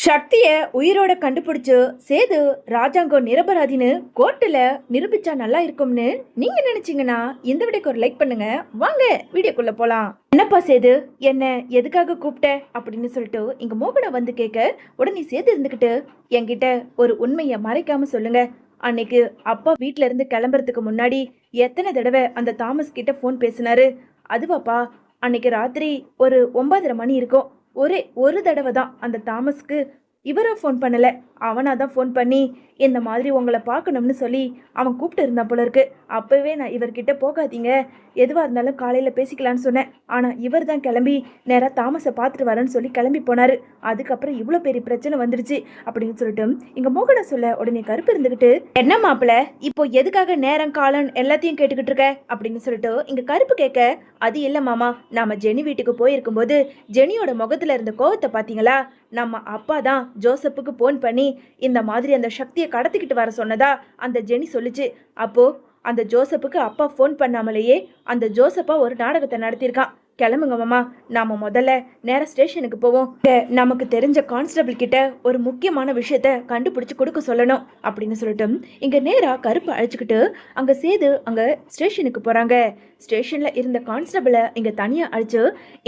சக்திய உயிரோட கண்டுபிடிச்சு சேது ராஜாங்கம் நிரபராதின்னு கோர்ட்டுல நிரூபிச்சா நல்லா இருக்கும்னு நீங்க நினைச்சீங்கன்னா இந்த வீடியோக்கு ஒரு லைக் பண்ணுங்க. வாங்க வீடியோக்குள்ள போலாம். என்னப்பா சேது, என்ன எதுக்காக கூப்பிட்ட அப்படின்னு சொல்லிட்டு இங்க மோகனை வந்து கேட்க, உடனே சேது இருந்துகிட்டு என்கிட்ட ஒரு உண்மையை மறைக்காம சொல்லுங்க. அன்னைக்கு அப்பா வீட்ல இருந்து கிளம்புறதுக்கு முன்னாடி எத்தனை தடவை அந்த தாமஸ் கிட்ட ஃபோன் பேசினாரு? அதுவாப்பா, அன்னைக்கு ராத்திரி ஒரு 9:30 மணி இருக்கும். ஒரே ஒரு தடவை தான் அந்த தாமஸ்க்கு இவரா ஃபோன் பண்ணல, அவனா தான் ஃபோன் பண்ணி இந்த மாதிரி உங்களை பார்க்கணும்னு சொல்லி அவன் கூப்பிட்டு இருந்தான் போல இருக்கு. அப்பவே நான் இவர்கிட்ட போகாதீங்க, எதுவாக இருந்தாலும் காலையில் பேசிக்கலான்னு சொன்னேன். ஆனால் இவர் தான் கிளம்பி நேராக தாமஸை பார்த்துட்டு வரேன்னு சொல்லி கிளம்பி போனார். அதுக்கப்புறம் இவ்வளோ பெரிய பிரச்சனை வந்துடுச்சு அப்படின்னு சொல்லிட்டு இங்கே மோகனை சொல்ல, உடனே கருப்பு இருந்துக்கிட்டு என்ன மாப்பிள்ள இப்போ எதுக்காக நேரம் காலம் எல்லாத்தையும் கேட்டுக்கிட்டு இருக்க அப்படின்னு சொல்லிட்டு இங்கே கருப்பு கேட்க, அது இல்லை மாமா, நாம ஜெனி வீட்டுக்கு போயிருக்கும்போது ஜெனியோட முகத்தில் இருந்த கோவத்தை பார்த்தீங்களா? நம்ம அப்பா தான் ஜோசப்புக்கு ஃபோன் பண்ணி இந்த மாதிரி அந்த சக்தியை கடத்திக்கிட்டு வர சொன்னதா அந்த ஜெனி சொல்லுச்சு. அப்போ அந்த ஜோசப்புக்கு அப்பா ஃபோன் பண்ணாமலேயே அந்த ஜோசப்பா ஒரு நாடகத்தை நடத்தியிருக்கான். கிளம்புங்க மாமா, நாம முதல்ல நேர ஸ்டேஷனுக்கு போவோம். நமக்கு தெரிஞ்ச கான்ஸ்டபிள் கிட்ட ஒரு முக்கியமான விஷயத்த கண்டுபிடிச்சு கொடுக்க சொல்லணும் அப்படின்னு சொல்லிட்டு இங்க நேரா கருப்பு அழைச்சிக்கிட்டு அங்க சேது அங்க ஸ்டேஷனுக்கு போறாங்க. ஸ்டேஷன்ல இருந்த கான்ஸ்டபிளை இங்க தனியா அழைச்சு,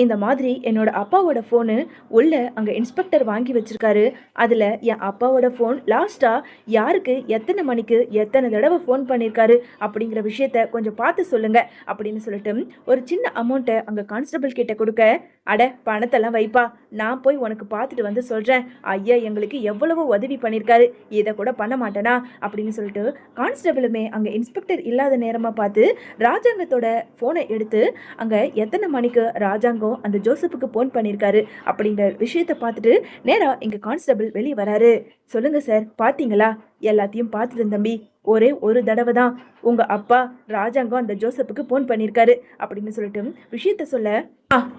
இந்த மாதிரி என்னோட அப்பாவோட போனு உள்ள அங்க இன்ஸ்பெக்டர் வாங்கி வச்சிருக்காரு. அதுல என் அப்பாவோட போன் லாஸ்டா யாருக்கு எத்தனை மணிக்கு எத்தனை தடவை ஃபோன் பண்ணியிருக்காரு அப்படிங்கிற விஷயத்த கொஞ்சம் பார்த்து சொல்லுங்க அப்படின்னு சொல்லிட்டு ஒரு சின்ன அமௌண்ட்டை அங்க கான்ஸ்டபிள் கிட்ட கொடுக்க, அட பணத்தெல்லாம் வைப்பா, நான் போய் உனக்கு பார்த்துட்டு வந்து சொல்கிறேன். ஐயா எங்களுக்கு எவ்வளவோ உதவி பண்ணியிருக்காரு, இதை கூட பண்ண மாட்டேனா அப்படின்னு சொல்லிட்டு கான்ஸ்டபிளுமே அங்கே இன்ஸ்பெக்டர் இல்லாத நேரமாக பார்த்து ராஜாங்கத்தோட ஃபோனை எடுத்து அங்கே எத்தனை மணிக்கு ராஜாங்கம் அந்த ஜோசப்புக்கு ஃபோன் பண்ணியிருக்காரு அப்படிங்கிற விஷயத்தை பார்த்துட்டு நேராக இங்கே கான்ஸ்டபிள் வெளியே வராரு. சொல்லுங்க சார், பார்த்தீங்களா? எல்லாத்தையும் பார்த்துட்டு தம்பி, ஒரே ஒரு தடவை தான் உங்கள் அப்பா ராஜாங்கம் அந்த ஜோசப்புக்கு ஃபோன் பண்ணியிருக்காரு அப்படின்னு சொல்லிட்டு விஷயத்த சொல்ல,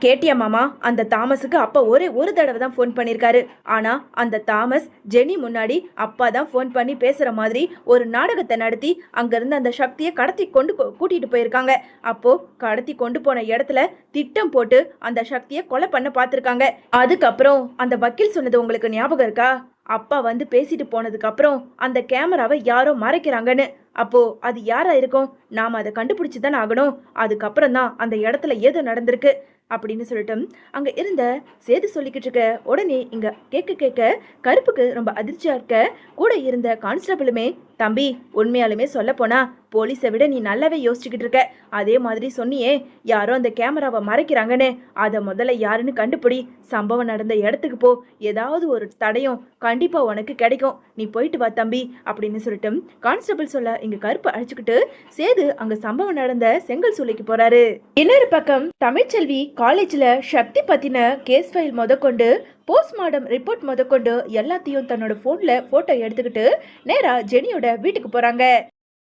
கேட்டியா மாமா, அந்த தாமஸுக்கு அப்பா ஒரே ஒரு தடவை தான் ஃபோன் பண்ணியிருக்காரு. ஆனால் அந்த தாமஸ் ஜெனி முன்னாடி அப்பா தான் ஃபோன் பண்ணி பேசுகிற மாதிரி ஒரு நாடகத்தை நடத்தி அங்கேருந்து அந்த சக்தியை கடத்தி கூட்டிகிட்டு போயிருக்காங்க. அப்போது கடத்தி கொண்டு போன இடத்துல திட்டம் போட்டு அந்த சக்தியை கொலை பண்ண பார்த்துருக்காங்க. அதுக்கப்புறம் அந்த வக்கீல் சொன்னது உங்களுக்கு ஞாபகம் இருக்கா? அப்பா வந்து பேசிட்டு போனதுக்கு அப்புறம் அந்த கேமராவை யாரோ மறைக்கிறாங்கன்னு. அப்போ அது யாரா இருக்கும்? நாம அதை கண்டுபிடிச்சு தானே ஆகணும். அதுக்கப்புறம் தான் அந்த இடத்துல ஏதோ நடந்திருக்கு அப்படின்னு சொல்லிட்டு அங்க இருந்த சேது சொல்லிக்கிட்டு இருக்க, உடனே இங்க கேட்க கருப்புக்கு ரொம்ப அதிர்ச்சியா இருக்க. கூட இருந்த கான்ஸ்டபிளுமே, தம்பி உண்மையாலுமே சொல்ல போனா போலீஸை விட நீ நல்லாவே யோசிச்சுக்கிட்டு இருக்க. அதே மாதிரி சொன்னியே யாரோ அந்த கேமராவை மறைக்கிறாங்கன்னு, அதை முதல்ல யாருன்னு கண்டுபிடி. சம்பவம் நடந்த இடத்துக்கு போ, ஏதாவது ஒரு தடயம் கண்டிப்பா உனக்கு கிடைக்கும். நீ போயிட்டு வா தம்பி அப்படின்னு சொல்லிட்டு கான்ஸ்டபிள் சொல்ல இங்க கருப்பு அழைச்சுக்கிட்டு சேது அங்க சம்பவம் நடந்த செங்கல் சூளைக்கு போறாரு. இன்னொரு பக்கம் தமிழ்ச்செல்வி காலேஜ்ல சக்தி பத்தின கேஸ் ஃபைல் முதற்கொண்டு போஸ்ட்மார்டம் ரிப்போர்ட் முதற்கொண்டு எல்லாத்தையும் தன்னோட போன்ல போட்டோ எடுத்துக்கிட்டு நேரா ஜெனியோட வீட்டுக்கு போறாங்க.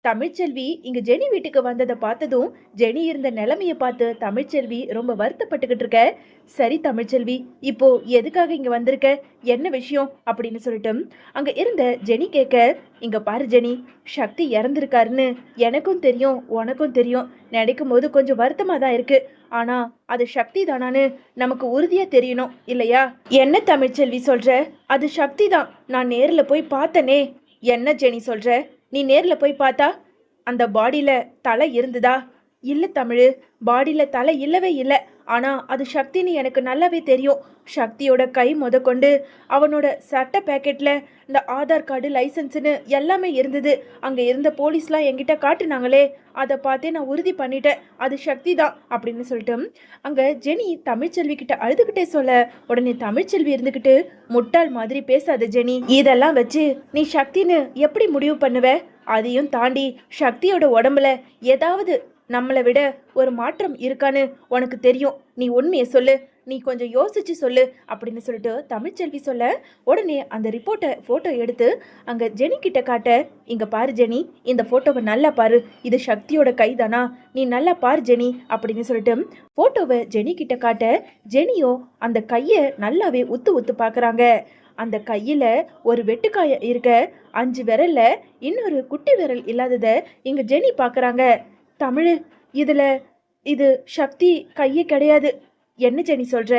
தமிழ்ச்செல்வி இங்க ஜெனி வீட்டுக்கு வந்ததை பார்த்ததும் ஜெனி இருந்த நிலைமையை பார்த்து தமிழ்ச்செல்வி ரொம்ப வருத்தப்பட்டுக்கிட்டு இருக்க. சரி தமிழ்ச்செல்வி, இப்போ எதுக்காக இங்க வந்திருக்க, என்ன விஷயம் அப்படின்னு சொல்லிட்டு அங்க இருந்த ஜெனி கேட்க, இங்க பாரு ஜெனி, சக்தி இறந்துருக்காருன்னு எனக்கும் தெரியும் உனக்கும் தெரியும். நினைக்கும் போது கொஞ்சம் வருத்தமா தான் இருக்கு. ஆனா அது சக்தி தானான்னு நமக்கு உறுதியா தெரியணும் இல்லையா? என்ன தமிழ்ச்செல்வி சொல்ற? அது சக்தி தான், நான் நேர்ல போய் பார்த்தனே. என்ன ஜெனி சொல்ற? நீ நேரில் போய் பார்த்தா அந்த பாடியில் தலை இருந்ததா? இல்லை தமிழ், பாடியில் தலை இல்லவே இல்லை. ஆனால் அது சக்தின்னு எனக்கு நல்லாவே தெரியும். சக்தியோட கை முதற்கொண்டு அவனோட சட்டை பேக்கெட்டில் இந்த ஆதார் கார்டு லைசன்ஸுன்னு எல்லாமே இருந்தது. அங்கே இருந்த போலீஸ்லாம் என்கிட்ட காட்டுனாங்களே, அதை பார்த்தே நான் உறுதி பண்ணிட்டேன் அது சக்தி தான் அப்படின்னு சொல்லிட்டு அங்கே ஜெனி தமிழ்ச்செல்வி கிட்ட அழுதுகிட்டே சொல்ல, உடனே தமிழ்ச்செல்வி இருந்துக்கிட்டு, முட்டாள் மாதிரி பேசாத ஜெனி, இதெல்லாம் வச்சு நீ சக்தின்னு எப்படி முடிவு பண்ணுவ? அதையும் தாண்டி சக்தியோட உடம்புல ஏதாவது நம்மளை விட ஒரு மாற்றம் இருக்கான்னு உனக்கு தெரியும். நீ உண்மையை சொல்லு, நீ கொஞ்சம் யோசிச்சு சொல்லு அப்படின்னு சொல்லிட்டு தமிழ்ச்செல்வி சொல்ல, உடனே அந்த ரிப்போர்ட்டை ஃபோட்டோ எடுத்து அங்கே ஜெனி கிட்ட காட்ட, இங்கே பாரு ஜெனி, இந்த ஃபோட்டோவை நல்லா பாரு, இது சக்தியோட கை தானா, நீ நல்லா பாரு ஜெனி அப்படின்னு சொல்லிட்டு ஃபோட்டோவை ஜெனி கிட்ட காட்ட, ஜெனியோ அந்த கையை நல்லாவே உத்து பார்க்குறாங்க. அந்த கையில் ஒரு வெட்டுக்காயம் இருக்க, 5 விரல்ல இன்னொரு குட்டி விரல் இல்லாதத இங்கே ஜெனி பார்க்குறாங்க. தமிழ், இது சக்தி கையே கிடையாது. என்ன ஜெனி சொல்கிற?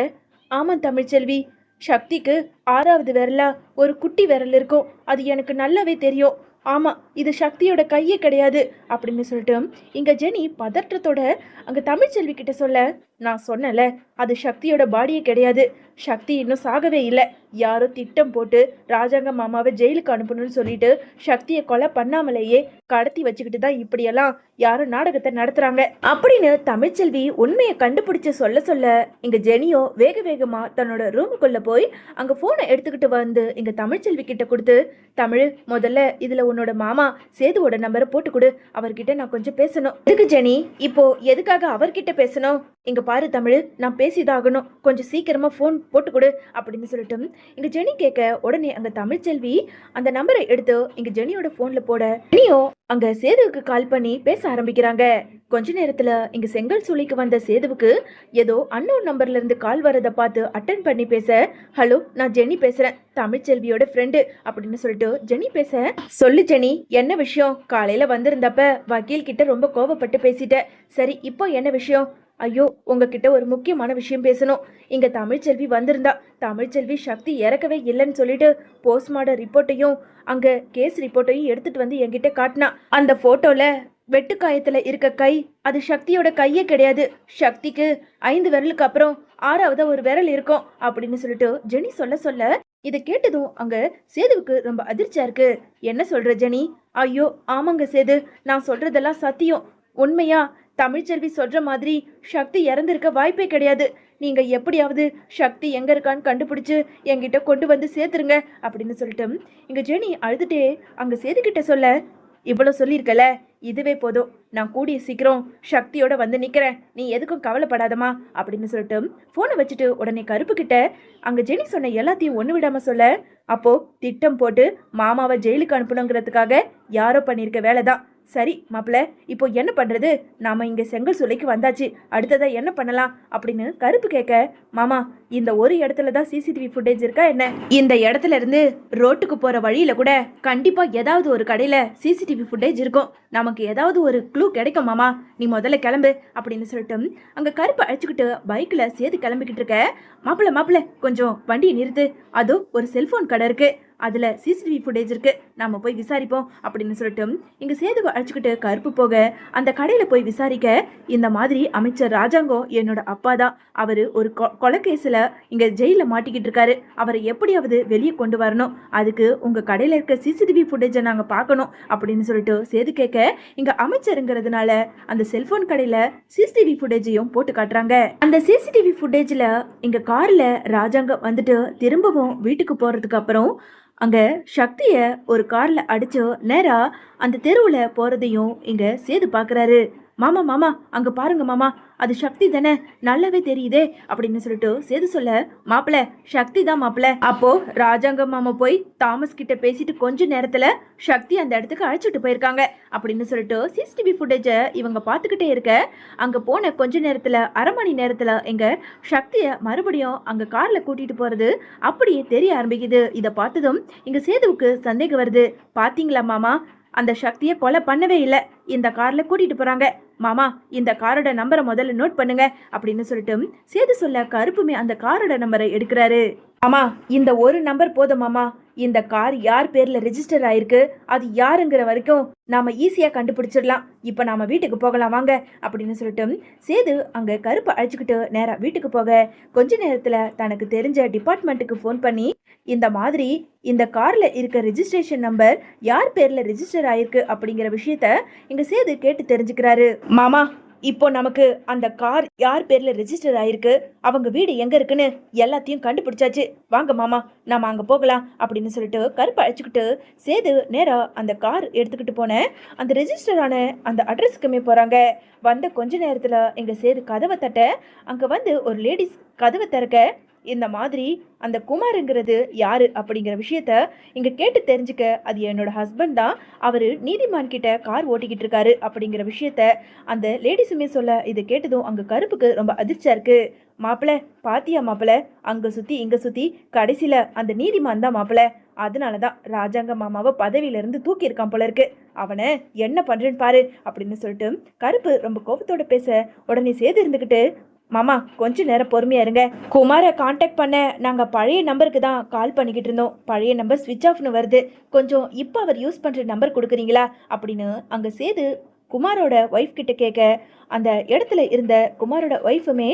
ஆமாம் தமிழ்ச்செல்வி, சக்திக்கு 6வது விரலா ஒரு குட்டி விரல் இருக்கும். அது எனக்கு நல்லாவே தெரியும். ஆமா, இது சக்தியோட கையே கிடையாது அப்படின்னு சொல்லிட்டு இங்க ஜெனி பதற்றத்தோட அங்க தமிழ்ச்செல்வி கிட்ட சொல்ல, நான் சொன்னல, அது சக்தியோட பாடியே கிடையாது. சக்தி இன்னும் சாகவே இல்லை. யாரோ திட்டம் போட்டு ராஜாங்க மாமாவை ஜெயிலுக்கு அனுப்பணும்னு சொல்லிட்டு சக்தியை கொலை பண்ணாமலேயே கடத்தி வச்சுக்கிட்டு தான் இப்படியெல்லாம் யாரோ நாடகத்தை நடத்துறாங்க அப்படின்னு தமிழ்ச்செல்வி உண்மையை கண்டுபிடிச்சு சொல்ல சொல்ல இங்க ஜெனியோ வேக வேகமா தன்னோட ரூமுக்குள்ள போய் அங்க போனை எடுத்துக்கிட்டு வந்து இங்க தமிழ்ச்செல்வி கிட்ட கொடுத்து, தமிழ், முதல்ல இதுல உன்னோட மாமா சேதுவோட நம்பரை போட்டு கொடு, அவர்கிட்ட நான் கொஞ்சம் பேசணும். எதுக்கு ஜெனி, இப்போ எதுக்காக அவர்கிட்ட பேசணும்? இங்க பாரு தமிழ், நான் பேசிதாகணும், கொஞ்சம் சீக்கிரமா போன் போட்டு கொடு அப்படின்னு சொல்லிட்டு இங்க ஜெனி கேட்க, உடனே அங்க தமிழ்ச்செல்வி அந்த நம்பரை எடுத்து இங்க ஜெனியோட போன்ல போட ஜெனியோ அங்க சேதுவுக்கு கால் பண்ணி பேச ஆரம்பிக்கிறாங்க. கொஞ்ச நேரத்துல இங்க செங்கல் சூளைக்கு வந்த சேதுவுக்கு ஏதோ அன்னோன் நம்பர்ல இருந்து கால் வரதை பார்த்து அட்டன் பண்ணி பேச, ஹலோ, நான் ஜெனி பேசுறேன், தமிழ்ச்செல்வியோட ஃப்ரெண்டு அப்படின்னு சொல்லிட்டு ஜெனி பேச, சொல்லு ஜெனி, என்ன விஷயம்? காலையில வந்திருந்தப்ப வக்கீல் கிட்ட ரொம்ப கோவப்பட்டு பேசிட்ட. சரி, இப்போ என்ன விஷயம்? ஐயோ, உங்ககிட்ட ஒரு முக்கியமான விஷயம் பேசணும். இங்க தமிழ்ச்செல்வி வந்திருந்தா. தமிழ்ச்செல்வி சக்தி இறக்கவே இல்லைன்னு சொல்லிட்டு போஸ்ட்மார்டம் ரிப்போர்ட்டையும் அங்க கேஸ் ரிப்போர்ட்டையும் எடுத்துட்டு வந்து என்கிட்ட காட்டினா. அந்த போட்டோல வெட்டுக்காயத்துல இருக்க கை அது சக்தியோட கையே கிடையாது. சக்திக்கு 5 விரலுக்கு அப்புறம் 6வது ஒரு விரல் இருக்கும் அப்படின்னு சொல்லிட்டு ஜெனி சொல்ல சொல்ல இதை கேட்டதும் அங்க சேதுவுக்கு ரொம்ப அதிர்ச்சியா இருக்கு. என்ன சொல்ற ஜெனி? ஐயோ ஆமாங்க சேது, நான் சொல்றதெல்லாம் சத்தியம். உண்மையா தமிழ்ச்செல்வி சொல்ற மாதிரி சக்தி இறந்திருக்க வாய்ப்பே கிடையாது. நீங்க எப்படியாவது சக்தி எங்க இருக்கான்னு கண்டுபிடிச்சு என்கிட்ட கொண்டு வந்து சேர்த்துருங்க அப்படின்னு சொல்லிட்டு இங்க ஜெனி அழுதுட்டே அங்க சேதுக்கிட்ட சொல்ல, இவ்வளவு சொல்லியிருக்கல, இதுவே போதும். நான் கூடிய சீக்கிரம் சக்தியோட வந்து நிக்கிறேன், நீ எதுக்கும் கவலைப்படாதமா அப்படின்னு சொல்லிட்டு போனை வச்சுட்டு உடனே கருப்பு கிட்ட அங்க ஜெனி சொன்ன எல்லாத்தையும் ஒண்ணு விடாம சொல்ல, அப்போ திட்டம் போட்டு மாமாவை ஜெயிலுக்கு அனுப்பணுங்கிறதுக்காக யாரோ பண்ணியிருக்க வேலைதான். சரி மாப்பிள்ள, இப்போ என்ன பண்றது? நாம இங்க செங்கல் சூளைக்கு வந்தாச்சு, அடுத்ததா என்ன பண்ணலாம் அப்படின்னு கருப்பு கேட்க, மாமா, இந்த ஒரு இடத்துல தான் சிசிடிவி ஃபுட்டேஜ் இருக்கா என்ன? இந்த இடத்துல இருந்து ரோட்டுக்கு போற வழியில கூட கண்டிப்பா ஏதாவது ஒரு கடையில சிசிடிவி ஃபுட்டேஜ் இருக்கும். நமக்கு ஏதாவது ஒரு க்ளூ கிடைக்கும் மாமா, நீ முதல்ல கிளம்பு அப்படின்னு சொல்லிட்டு அங்க கருப்பு அழைச்சிக்கிட்டு பைக்ல சேது கிளம்பிக்கிட்டு இருக்க. மாப்பிள்ள கொஞ்சம் வண்டியை நிறுத்து, அதோ ஒரு செல்போன் கடை இருக்கு, அதுல சிசிடிவி ஃபுட்டேஜ் இருக்கு, நாம போய் விசாரிப்போம் அப்படின்னு சொல்லிட்டு இங்க சேதுவை அழைச்சிக்கிட்டு கருப்பு போக அந்த கடையில போய் விசாரிக்க, இந்த மாதிரி அமைச்சர் ராஜாங்கம் என்னோட அப்பா தான், அவரு ஒரு கொலைகேஸ்ல இங்க ஜெயில மாட்டிக்கிட்டு இருக்காரு, அவரை எப்படியாவது வெளியே கொண்டு வரணும், அதுக்கு உங்க கடையில இருக்க சிசிடிவி ஃபுட்டேஜை நாங்க பார்க்கணும் அப்படின்னு சொல்லிட்டு சேது கேட்க, இங்க அமைச்சருங்கிறதுனால அந்த செல்போன் கடையில சிசிடிவி ஃபுட்டேஜையும் போட்டு காட்டுறாங்க. அந்த சிசிடிவி ஃபுட்டேஜ்ல இங்க கார்ல ராஜாங்கம் வந்துட்டு திரும்பவும் வீட்டுக்கு போறதுக்கு அப்புறம் அங்க சக்திய ஒரு கார்ல அடிச்சு நேரா அந்த தெருவுல போறதையும் இங்க சேது பாக்குறாரு. மாமா மாமா, அங்க பாருங்க மாமா, அது சக்தி தானே, நல்லாவே தெரியுதே அப்படின்னு சொல்லிட்டு சேது சொல்ல, மாப்பிள்ள சக்தி தான் மாப்பிள்ள. அப்போ ராஜாங்க மாமா போய் தாமஸ் கிட்ட பேசிட்டு கொஞ்ச நேரத்துல சக்தி அந்த இடத்துக்கு அழைச்சிட்டு போயிருக்காங்க அப்படின்னு சொல்லிட்டு சிசிடிவி ஃபுட்டேஜ இவங்க பார்த்துக்கிட்டே இருக்க, அங்க போன கொஞ்ச நேரத்துல 1/2 மணி நேரத்துல எங்க சக்திய மறுபடியும் அங்க கார்ல கூட்டிட்டு போறது அப்படியே தெரிய ஆரம்பிக்குது. இதை பார்த்ததும் இங்க சேதுவுக்கு சந்தேகம் வருது. பாத்தீங்களா மாமா, அந்த சக்தியை கொலை பண்ணவே இல்லை, இந்த கார்ல கூட்டிட்டு போறாங்க. மாமா, இந்த காரோட நம்பரை முதல்ல நோட் பண்ணுங்க அப்படின்னு சொல்லிட்டு சேது சொல்ல கருப்புமே அந்த காரோட நம்பரை எடுக்கிறாரு. மாமா, இந்த ஒரு நம்பர் போதும் மாமா, இந்த கார் யார் பேர்ல ரெஜிஸ்டர் ஆயிருக்கு, அது யாருங்கிற வரைக்கும் நாம ஈஸியா கண்டுபிடிச்சிடலாம். இப்ப நாம வீட்டுக்கு போகலாம் வாங்க அப்படின்னு சொல்லிட்டு சேது அங்க கருப்பை அழைச்சிக்கிட்டு நேரா வீட்டுக்கு போக கொஞ்ச நேரத்துல தனக்கு தெரிஞ்ச டிபார்ட்மெண்ட்டுக்கு ஃபோன் பண்ணி இந்த மாதிரி இந்த கார்ல இருக்க ரெஜிஸ்ட்ரேஷன் நம்பர் யார் பேர்ல ரெஜிஸ்டர் ஆயிருக்கு அப்படிங்கிற விஷயத்த இங்க சேது கேட்டு தெரிஞ்சுக்கிறாரு. மாமா, இப்போ நமக்கு அந்த கார் யார் பேர்ல ரெஜிஸ்டர் ஆயிருக்கு, அவங்க வீடு எங்க இருக்குன்னு எல்லாத்தையும் கண்டுபிடிச்சாச்சு, வாங்க மாமா நாம அங்க போகலாம் அப்படின்னு சொல்லிட்டு கருப்பை அழைச்சிக்கிட்டு சேது நேரா அந்த கார் எடுத்துக்கிட்டு போன அந்த ரெஜிஸ்டரான அந்த அட்ரஸுக்குமே போறாங்க. வந்த கொஞ்ச நேரத்துல எங்க சேது கதவை தட்ட அங்க வந்து ஒரு லேடிஸ் கதவை திறக்க, இந்த மாதிரி அந்த குமாருங்கிறது யாரு அப்படிங்கிற விஷயத்த இங்க கேட்டு தெரிஞ்சுக்க, அது என்னோட ஹஸ்பண்ட் தான், அவரு நீதிமான் கிட்ட கார் ஓட்டிக்கிட்டு இருக்காரு அப்படிங்கிற விஷயத்த அந்த லேடிஸுமே சொல்ல, இதை கேட்டதும் அங்க கருப்புக்கு ரொம்ப அதிர்ச்சியா இருக்கு. மாப்பிள்ள பாத்தியா மாப்பிள்ள, அங்க சுத்தி இங்க சுத்தி கடைசியில அந்த நீதிமான் தான் மாப்பிள்ள, அதனாலதான் ராஜாங்க மாமாவை பதவியில இருந்து தூக்கி இருக்கான் போல இருக்கு, அவனை என்ன பண்றேன்னு பாரு அப்படின்னு சொல்லிட்டு கருப்பு ரொம்ப கோபத்தோட பேச, உடனே சேது இருந்துகிட்டு, மாமா கொஞ்ச நேரம் பொறுமையா இருங்க. குமாரை காண்டாக்ட் பண்ண நாங்க பழைய நம்பருக்கு தான் கால் பண்ணிக்கிட்டு இருந்தோம். பழைய நம்பர் ஸ்விட்ச் ஆஃப்னு வருது. கொஞ்சம் இப்போ அவர் யூஸ் பண்ற நம்பர் கொடுக்குறீங்களா அப்படின்னு அங்க சேது குமாரோட ஒய்ஃப் கிட்ட கேட்க, அந்த இடத்துல இருந்த குமாரோட ஒய்ஃபுமே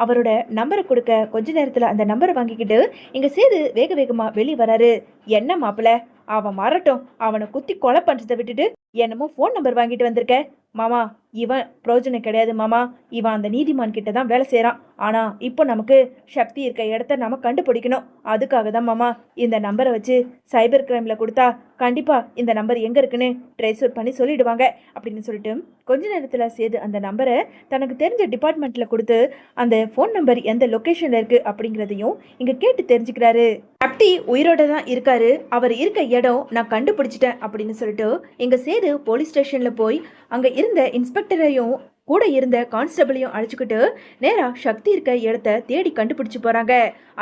அவரோட நம்பரை கொடுக்க, கொஞ்ச நேரத்தில் அந்த நம்பரை வாங்கிக்கிட்டு இங்கே சேது வேக வேகமாக வெளியே வராரு. என்ன மாப்பிள்ள, அவன் மறட்டும், அவனை குத்தி கொலை பண்ணுறதை விட்டுட்டு என்னமோ ஃபோன் நம்பர் வாங்கிட்டு வந்திருக்க. மாமா, இவன் பிரயோஜனம் கிடையாது மாமா. இவன் அந்த நீதிமான் கிட்ட தான் வேலை செய்கிறான். ஆனால் இப்போ நமக்கு சக்தி இருக்க இடத்த நம்ம கண்டுபிடிக்கணும். அதுக்காக தான் மாமா இந்த நம்பரை வச்சு சைபர் கிரைமில் கொடுத்தா கண்டிப்பாக இந்த நம்பர் எங்கே இருக்குன்னு ட்ரேஸ் அவுட் பண்ணி சொல்லிடுவாங்க அப்படின்னு சொல்லிட்டு கொஞ்ச நேரத்தில் சேது அந்த நம்பரை தனக்கு தெரிஞ்ச டிபார்ட்மெண்ட்டில் கொடுத்து அந்த ஃபோன் நம்பர் எந்த லொக்கேஷனில் இருக்குது அப்படிங்கிறதையும் இங்கே கேட்டு தெரிஞ்சுக்கிறாரு. சக்தி உயிரோட தான் இருக்காரு, அவர் இருக்க இடம் நான் கண்டுபிடிச்சிட்டேன் அப்படின்னு சொல்லிட்டு எங்கள் சேது போலீஸ் ஸ்டேஷனில் போய் அங்கே இருந்த இன்ஸ்பெக்டரையும் கூட இருந்த கான்ஸ்டபிளையும் அழைச்சிக்கிட்டு நேரா சக்தி இருக்க இடத்த தேடி கண்டுபிடிச்சு போறாங்க.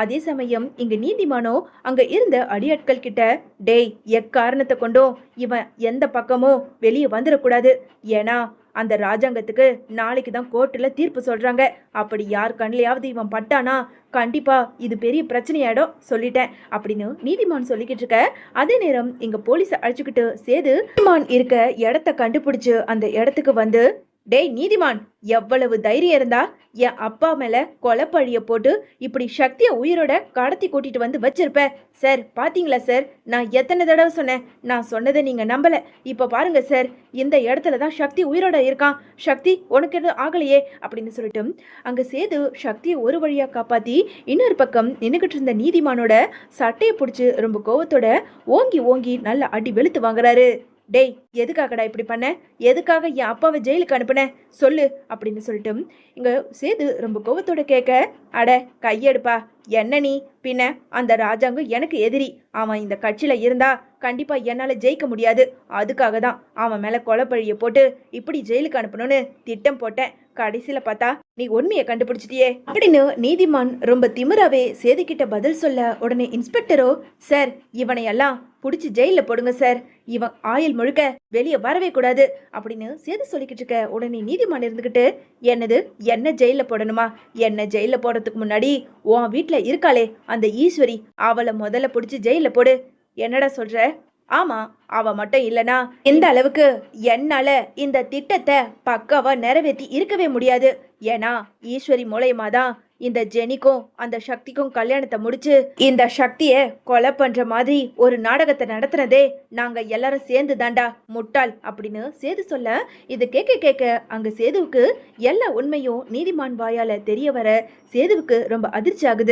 அதே சமயம் இங்க நீதிமானோ அங்க இருந்த அடியாட்கள் கிட்ட, டேய் எக்காரணத்தை கொண்டும் இவன் எந்த பக்கமும் வெளியே வந்துடக்கூடாது. ஏன்னா அந்த ராஜாங்கத்துக்கு நாளைக்கு தான் கோர்ட்டில் தீர்ப்பு சொல்றாங்க. அப்படி யார் கண்ணிலையாவது இவன் பட்டானா கண்டிப்பா இது பெரிய பிரச்சனையாயிடும் சொல்லிட்டேன் அப்படின்னு நீதிமான் சொல்லிக்கிட்டு இருக்க. அதே நேரம் இங்க போலீஸை அழைச்சிக்கிட்டு சேது நீதிமான் இருக்க இடத்த கண்டுபிடிச்சு அந்த இடத்துக்கு வந்து, டேய் நீதிமான், எவ்வளவு தைரியம் இருந்தா என் அப்பா மேல கொலைப்பழிய போட்டு இப்படி சக்தியை உயிரோட கடத்தி கூட்டிட்டு வந்து வச்சிருப்ப. சார் பாத்தீங்களா சார், நான் எத்தனை தடவை சொன்னேன், நான் சொன்னதை நீங்க நம்பல. இப்ப பாருங்க சார், இந்த இடத்துல தான் சக்தி உயிரோட இருக்கான். சக்தி உனக்கு எதுவும் ஆகலையே அப்படின்னு சொல்லிட்டு அங்க சேது சக்தியை ஒரு வழியா காப்பாத்தி இன்னொரு பக்கம் நின்றுகிட்டு இருந்த நீதிமானோட சட்டையை பிடிச்சி ரொம்ப கோவத்தோட ஓங்கி ஓங்கி நல்ல அடி வெளுத்து வாங்குறாரு. டேய் எதுக்காகடா இப்படி பண்ண, எதுக்காக என் அப்பாவை ஜெயிலுக்கு அனுப்புன சொல்லு அப்படின்னு சொல்லிட்டு இங்க சேது ரொம்ப கோவத்தோட கேட்க, அட கையெடுப்பா, என்ன நீ பின்ன அந்த ராஜாங்கம் எனக்கு எதிரி. அவன் இந்த கட்சியில இருந்தா கண்டிப்பா என்னால ஜெயிக்க முடியாது. அதுக்காக தான் அவன் மேல கொலைப்பழிய போட்டு இப்படி ஜெயிலுக்கு அனுப்பணும்னு திட்டம் போட்டேன். கடைசியில பார்த்தா நீ உண்மையை கண்டுபிடிச்சிட்டியே அப்படின்னு நீதிமான் ரொம்ப திமிராவே சேதுக்கிட்ட பதில் சொல்ல, உடனே இன்ஸ்பெக்டரோ, சார் இவனை எல்லாம் பிடிச்சி ஜெயிலில் போடுங்க சார், இவன் ஆயுள் முழுக்க வெளியே வரவே கூடாது அப்படின்னு சேது சொல்லிக்கிட்டு இருக்க. உடனே நீதிமான் இருந்துக்கிட்டு, என்னது என்ன ஜெயிலில் போடணுமா, என்ன ஜெயிலில் போடுறதுக்கு முன்னாடி உன் வீட்டில் இருக்காளே அந்த ஈஸ்வரி, அவளை முதல்ல பிடிச்சி ஜெயிலில் போடு. என்னடா சொல்ற? ஆமா, அவ மட்டும் இல்லனா இந்த அளவுக்கு என்னால இந்த திட்டத்தை பக்காவா நிறைவேற்றி இருக்கவே முடியாது. ஏன்னா ஈஸ்வரி மூலயமா தான் இந்த ஜெனிக்கும் அந்த சக்திக்கும் கல்யாணத்தை முடிச்சு இந்த சக்தியை கொலை பண்ற மாதிரி ஒரு நாடகத்தை நடத்துனதே நாங்க எல்லாரும் சேர்ந்து தாண்டா முட்டாள் அப்படின்னு சேது சொல்ல, இது கேட்க கேட்க அங்க சேதுவுக்கு எல்லா உண்மையும் நீதிமான் வாயால தெரிய வர சேதுவுக்கு ரொம்ப அதிர்ச்சி ஆகுது.